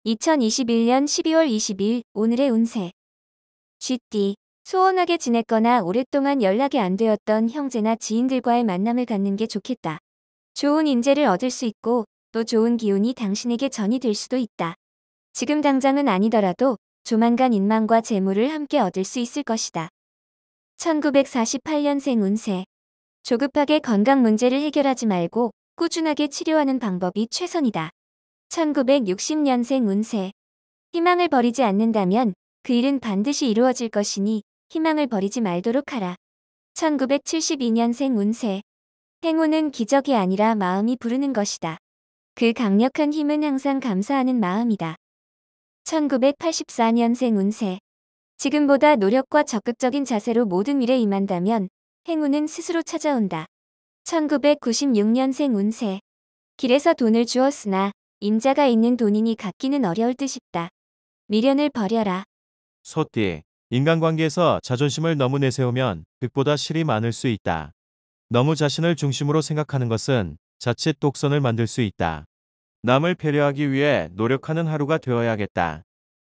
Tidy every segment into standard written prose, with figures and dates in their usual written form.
2021년 12월 20일 오늘의 운세. 쥐띠. 소원하게 지냈거나 오랫동안 연락이 안 되었던 형제나 지인들과의 만남을 갖는 게 좋겠다. 좋은 인재를 얻을 수 있고 또 좋은 기운이 당신에게 전이 될 수도 있다. 지금 당장은 아니더라도 조만간 인망과 재물을 함께 얻을 수 있을 것이다. 1948년생 운세. 조급하게 건강 문제를 해결하지 말고 꾸준하게 치료하는 방법이 최선이다. 1960년생 운세. 희망을 버리지 않는다면 그 일은 반드시 이루어질 것이니 희망을 버리지 말도록 하라. 1972년생 운세. 행운은 기적이 아니라 마음이 부르는 것이다. 그 강력한 힘은 항상 감사하는 마음이다. 1984년생 운세. 지금보다 노력과 적극적인 자세로 모든 일에 임한다면 행운은 스스로 찾아온다. 1996년생 운세. 길에서 돈을 주었으나 임자가 있는 돈이니 갚기는 어려울 듯싶다. 미련을 버려라. 소띠. 인간관계에서 자존심을 너무 내세우면 득보다 실이 많을 수 있다. 너무 자신을 중심으로 생각하는 것은 자칫 독선을 만들 수 있다. 남을 배려하기 위해 노력하는 하루가 되어야겠다.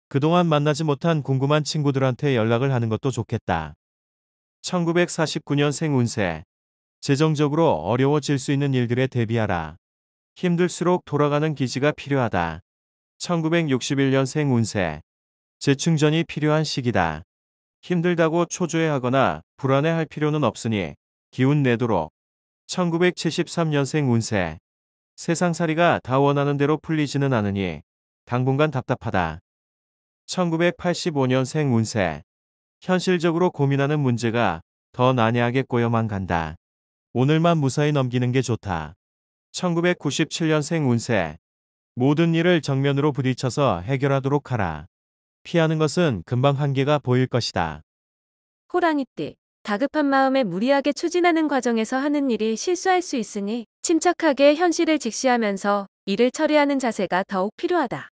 그동안 만나지 못한 궁금한 친구들한테 연락을 하는 것도 좋겠다. 1949년생 운세. 재정적으로 어려워질 수 있는 일들에 대비하라. 힘들수록 돌아가는 기지가 필요하다. 1961년생 운세. 재충전이 필요한 시기다. 힘들다고 초조해하거나 불안해할 필요는 없으니 기운 내도록. 1973년생 운세. 세상살이가 다 원하는 대로 풀리지는 않으니 당분간 답답하다. 1985년생 운세. 현실적으로 고민하는 문제가 더 난해하게 꼬여만 간다. 오늘만 무사히 넘기는 게 좋다. 1997년생 운세. 모든 일을 정면으로 부딪혀서 해결하도록 하라. 피하는 것은 금방 한계가 보일 것이다. 호랑이띠. 다급한 마음에 무리하게 추진하는 과정에서 하는 일이 실수할 수 있으니 침착하게 현실을 직시하면서 일을 처리하는 자세가 더욱 필요하다.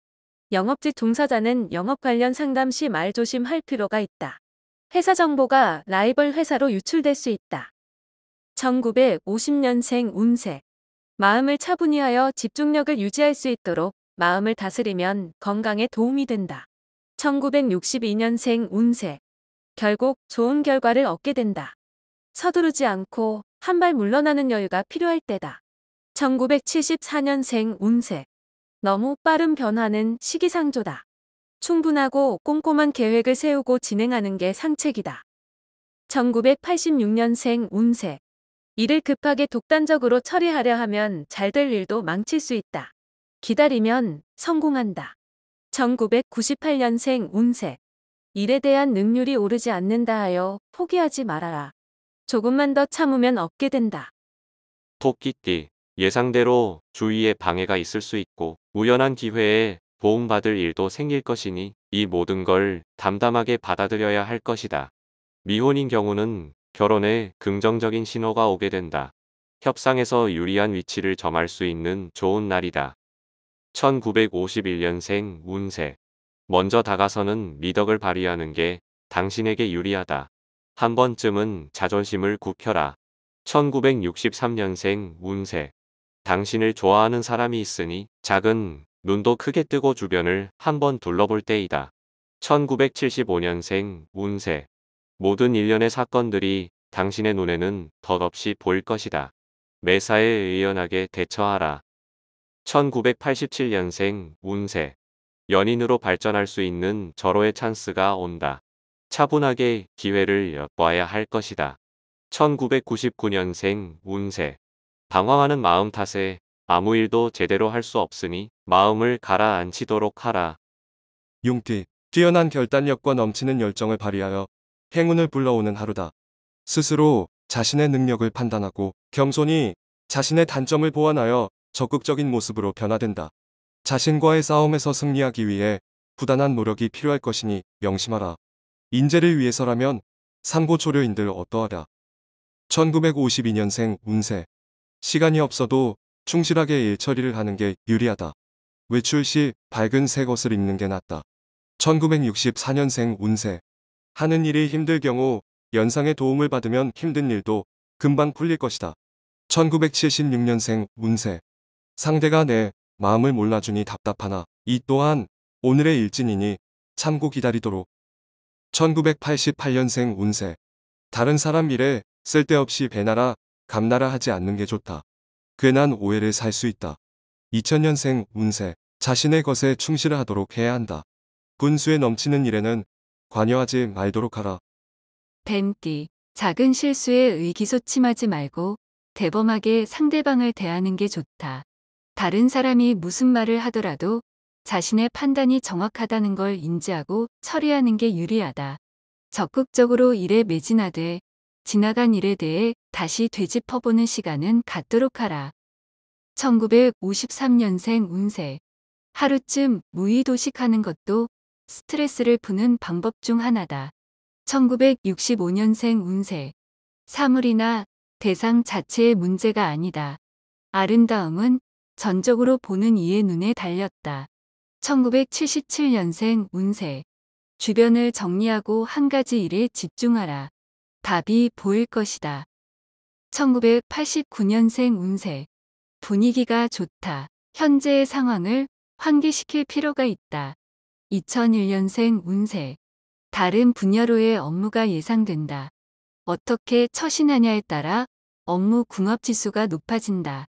영업직 종사자는 영업 관련 상담 시 말조심할 필요가 있다. 회사 정보가 라이벌 회사로 유출될 수 있다. 1950년생 운세. 마음을 차분히 하여 집중력을 유지할 수 있도록 마음을 다스리면 건강에 도움이 된다. 1962년생 운세. 결국 좋은 결과를 얻게 된다. 서두르지 않고 한 발 물러나는 여유가 필요할 때다. 1974년생 운세. 너무 빠른 변화는 시기상조다. 충분하고 꼼꼼한 계획을 세우고 진행하는 게 상책이다. 1986년생 운세. 일을 급하게 독단적으로 처리하려 하면 잘 될 일도 망칠 수 있다. 기다리면 성공한다. 1998년생 운세. 일에 대한 능률이 오르지 않는다 하여 포기하지 말아라. 조금만 더 참으면 얻게 된다. 토끼띠. 예상대로 주위에 방해가 있을 수 있고 우연한 기회에 도움받을 일도 생길 것이니 이 모든 걸 담담하게 받아들여야 할 것이다. 미혼인 경우는 결혼에 긍정적인 신호가 오게 된다. 협상에서 유리한 위치를 점할 수 있는 좋은 날이다. 1951년생 운세. 먼저 다가서는 미덕을 발휘하는 게 당신에게 유리하다. 한 번쯤은 자존심을 굽혀라. 1963년생 운세. 당신을 좋아하는 사람이 있으니 작은 눈도 크게 뜨고 주변을 한번 둘러볼 때이다. 1975년생 운세. 모든 일련의 사건들이 당신의 눈에는 덧없이 보일 것이다. 매사에 의연하게 대처하라. 1987년생 운세. 연인으로 발전할 수 있는 절호의 찬스가 온다. 차분하게 기회를 엿봐야 할 것이다. 1999년생 운세. 방황하는 마음 탓에 아무 일도 제대로 할 수 없으니 마음을 가라앉히도록 하라. 용띠. 뛰어난 결단력과 넘치는 열정을 발휘하여 행운을 불러오는 하루다. 스스로 자신의 능력을 판단하고 겸손히 자신의 단점을 보완하여 적극적인 모습으로 변화된다. 자신과의 싸움에서 승리하기 위해 부단한 노력이 필요할 것이니 명심하라. 인재를 위해서라면 상고초려인들 어떠하랴. 1952년생 운세. 시간이 없어도 충실하게 일 처리를 하는 게 유리하다. 외출 시 밝은 새 것을 입는 게 낫다. 1964년생 운세. 하는 일이 힘들 경우 연상의 도움을 받으면 힘든 일도 금방 풀릴 것이다. 1976년생 운세. 상대가 내 마음을 몰라주니 답답하나 이 또한 오늘의 일진이니 참고 기다리도록. 1988년생 운세. 다른 사람 일에 쓸데없이 배나라, 감나라 하지 않는 게 좋다. 괜한 오해를 살 수 있다. 2000년생 운세. 자신의 것에 충실하도록 해야 한다. 분수에 넘치는 일에는 관여하지 말도록 하라. 뱀띠. 작은 실수에 의기소침하지 말고 대범하게 상대방을 대하는 게 좋다. 다른 사람이 무슨 말을 하더라도 자신의 판단이 정확하다는 걸 인지하고 처리하는 게 유리하다. 적극적으로 일에 매진하되 지나간 일에 대해 다시 되짚어보는 시간은 갖도록 하라. 1953년생 운세. 하루쯤 무의도식하는 것도 스트레스를 푸는 방법 중 하나다. 1965년생 운세. 사물이나 대상 자체의 문제가 아니다. 아름다움은 전적으로 보는 이의 눈에 달렸다. 1977년생 운세. 주변을 정리하고 한 가지 일에 집중하라. 답이 보일 것이다. 1989년생 운세. 분위기가 좋다. 현재의 상황을 환기시킬 필요가 있다. 2001년생 운세. 다른 분야로의 업무가 예상된다. 어떻게 처신하냐에 따라 업무 궁합지수가 높아진다.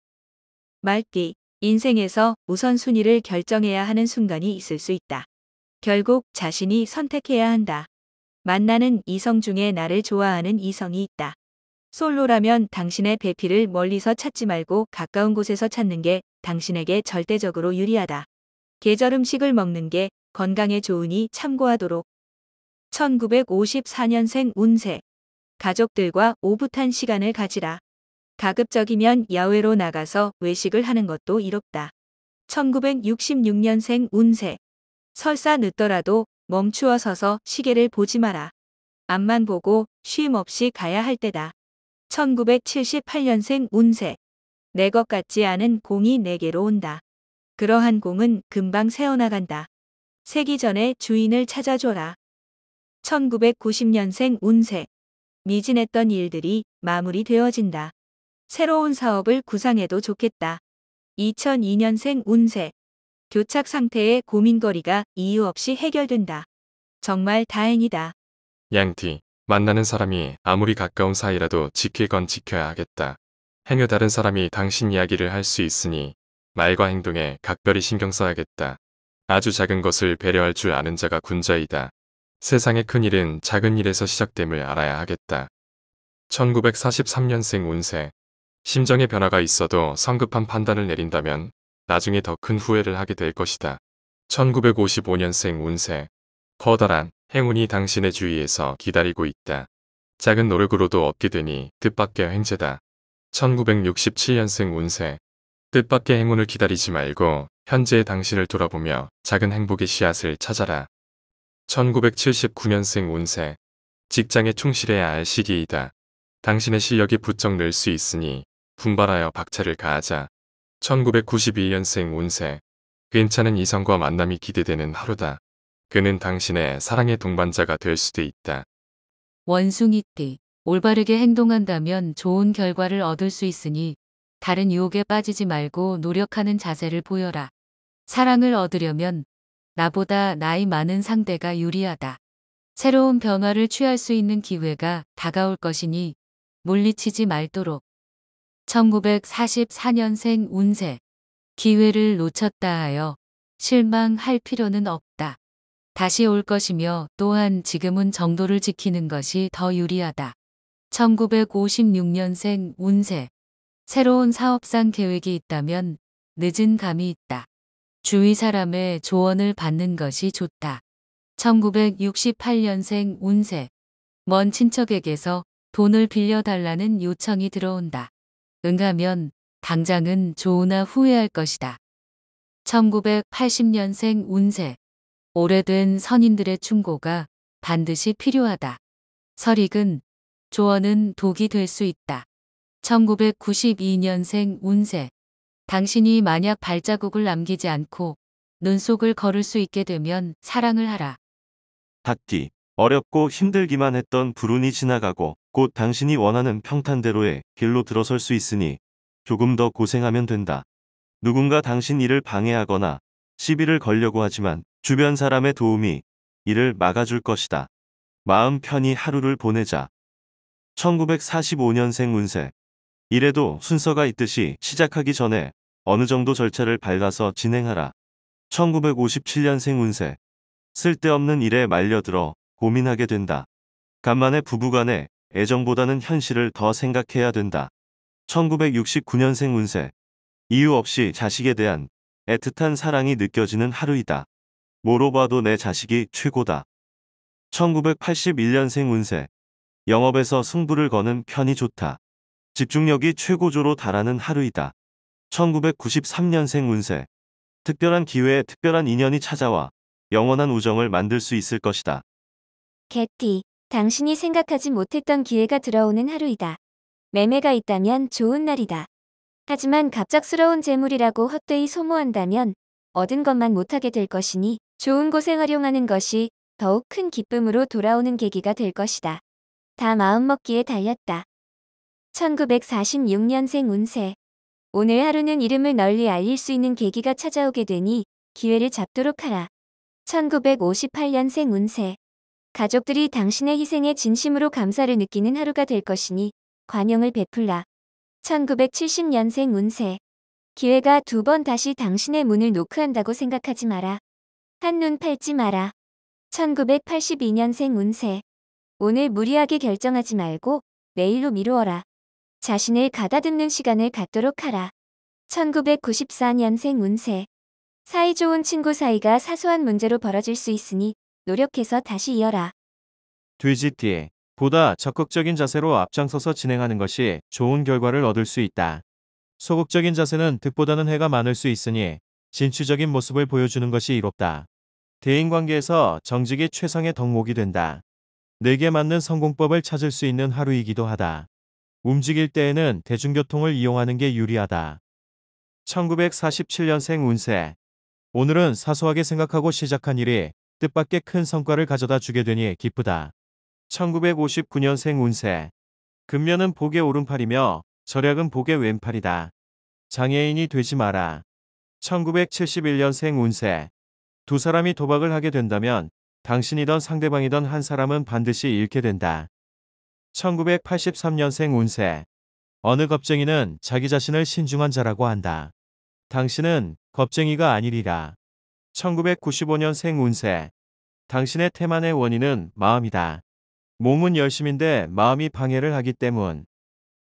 말띠, 인생에서 우선순위를 결정해야 하는 순간이 있을 수 있다. 결국 자신이 선택해야 한다. 만나는 이성 중에 나를 좋아하는 이성이 있다. 솔로라면 당신의 배필을 멀리서 찾지 말고 가까운 곳에서 찾는 게 당신에게 절대적으로 유리하다. 계절 음식을 먹는 게 건강에 좋으니 참고하도록. 1954년생 운세. 가족들과 오붓한 시간을 가지라. 가급적이면 야외로 나가서 외식을 하는 것도 이롭다. 1966년생 운세. 설사 늦더라도 멈추어 서서 시계를 보지 마라. 앞만 보고 쉼 없이 가야 할 때다. 1978년생 운세. 내 것 같지 않은 공이 내게로 온다. 그러한 공은 금방 새어나간다. 새기 전에 주인을 찾아줘라. 1990년생 운세. 미진했던 일들이 마무리되어진다. 새로운 사업을 구상해도 좋겠다. 2002년생 운세. 교착 상태의 고민거리가 이유 없이 해결된다. 정말 다행이다. 양띠, 만나는 사람이 아무리 가까운 사이라도 지킬 건 지켜야 하겠다. 행여 다른 사람이 당신 이야기를 할 수 있으니 말과 행동에 각별히 신경 써야겠다. 아주 작은 것을 배려할 줄 아는 자가 군자이다. 세상의 큰 일은 작은 일에서 시작됨을 알아야 하겠다. 1943년생 운세. 심정의 변화가 있어도 성급한 판단을 내린다면 나중에 더 큰 후회를 하게 될 것이다. 1955년생 운세. 커다란 행운이 당신의 주위에서 기다리고 있다. 작은 노력으로도 얻게 되니 뜻밖의 횡재다. 1967년생 운세. 뜻밖의 행운을 기다리지 말고 현재의 당신을 돌아보며 작은 행복의 씨앗을 찾아라. 1979년생 운세. 직장에 충실해야 할 시기이다. 당신의 실력이 부쩍 늘 수 있으니 분발하여 박차를 가하자. 1991년생 운세. 괜찮은 이성과 만남이 기대되는 하루다. 그는 당신의 사랑의 동반자가 될 수도 있다. 원숭이띠. 올바르게 행동한다면 좋은 결과를 얻을 수 있으니 다른 유혹에 빠지지 말고 노력하는 자세를 보여라. 사랑을 얻으려면 나보다 나이 많은 상대가 유리하다. 새로운 변화를 취할 수 있는 기회가 다가올 것이니 물리치지 말도록. 1944년생 운세. 기회를 놓쳤다 하여 실망할 필요는 없다. 다시 올 것이며 또한 지금은 정도를 지키는 것이 더 유리하다. 1956년생 운세. 새로운 사업상 계획이 있다면 늦은 감이 있다. 주위 사람의 조언을 받는 것이 좋다. 1968년생 운세. 먼 친척에게서 돈을 빌려달라는 요청이 들어온다. 응하면 당장은 좋으나 후회할 것이다. 1980년생 운세. 오래된 선인들의 충고가 반드시 필요하다. 설익은 조언은 독이 될 수 있다. 1992년생 운세. 당신이 만약 발자국을 남기지 않고 눈속을 걸을 수 있게 되면 사랑을 하라. 닭띠. 어렵고 힘들기만 했던 불운이 지나가고 곧 당신이 원하는 평탄대로의 길로 들어설 수 있으니 조금 더 고생하면 된다. 누군가 당신 일을 방해하거나 시비를 걸려고 하지만 주변 사람의 도움이 이를 막아줄 것이다. 마음 편히 하루를 보내자. 1945년생 운세. 이래도 순서가 있듯이 시작하기 전에 어느 정도 절차를 밟아서 진행하라. 1957년생 운세. 쓸데없는 일에 말려들어 고민하게 된다. 간만에 부부간의 애정보다는 현실을 더 생각해야 된다. 1969년생 운세. 이유 없이 자식에 대한 애틋한 사랑이 느껴지는 하루이다. 뭐로 봐도 내 자식이 최고다. 1981년생 운세. 영업에서 승부를 거는 편이 좋다. 집중력이 최고조로 달하는 하루이다. 1993년생 운세. 특별한 기회에 특별한 인연이 찾아와 영원한 우정을 만들 수 있을 것이다. 개띠, 당신이 생각하지 못했던 기회가 들어오는 하루이다. 매매가 있다면 좋은 날이다. 하지만 갑작스러운 재물이라고 헛되이 소모한다면 얻은 것만 못하게 될 것이니 좋은 곳에 활용하는 것이 더욱 큰 기쁨으로 돌아오는 계기가 될 것이다. 다 마음먹기에 달렸다. 1946년생 운세. 오늘 하루는 이름을 널리 알릴 수 있는 계기가 찾아오게 되니 기회를 잡도록 하라. 1958년생 운세. 가족들이 당신의 희생에 진심으로 감사를 느끼는 하루가 될 것이니 관용을 베풀라. 1970년생 운세. 기회가 2번 다시 당신의 문을 노크한다고 생각하지 마라. 한눈 팔지 마라. 1982년생 운세. 오늘 무리하게 결정하지 말고 내일로 미루어라. 자신을 가다듬는 시간을 갖도록 하라. 1994년생 운세. 사이좋은 친구 사이가 사소한 문제로 벌어질 수 있으니 노력해서 다시 이어라. 돼지띠. 보다 적극적인 자세로 앞장서서 진행하는 것이 좋은 결과를 얻을 수 있다. 소극적인 자세는 득보다는 해가 많을 수 있으니 진취적인 모습을 보여주는 것이 이롭다. 대인관계에서 정직이 최상의 덕목이 된다. 내게 맞는 성공법을 찾을 수 있는 하루이기도 하다. 움직일 때에는 대중교통을 이용하는 게 유리하다. 1947년생 운세. 오늘은 사소하게 생각하고 시작한 일이 뜻밖의 큰 성과를 가져다 주게 되니 기쁘다. 1959년생 운세. 금년은 복의 오른팔이며 절약은 복의 왼팔이다. 장애인이 되지 마라. 1971년생 운세. 두 사람이 도박을 하게 된다면 당신이던 상대방이던 한 사람은 반드시 잃게 된다. 1983년생 운세. 어느 겁쟁이는 자기 자신을 신중한 자라고 한다. 당신은 겁쟁이가 아니리라. 1995년생 운세. 당신의 태만의 원인은 마음이다. 몸은 열심인데 마음이 방해를 하기 때문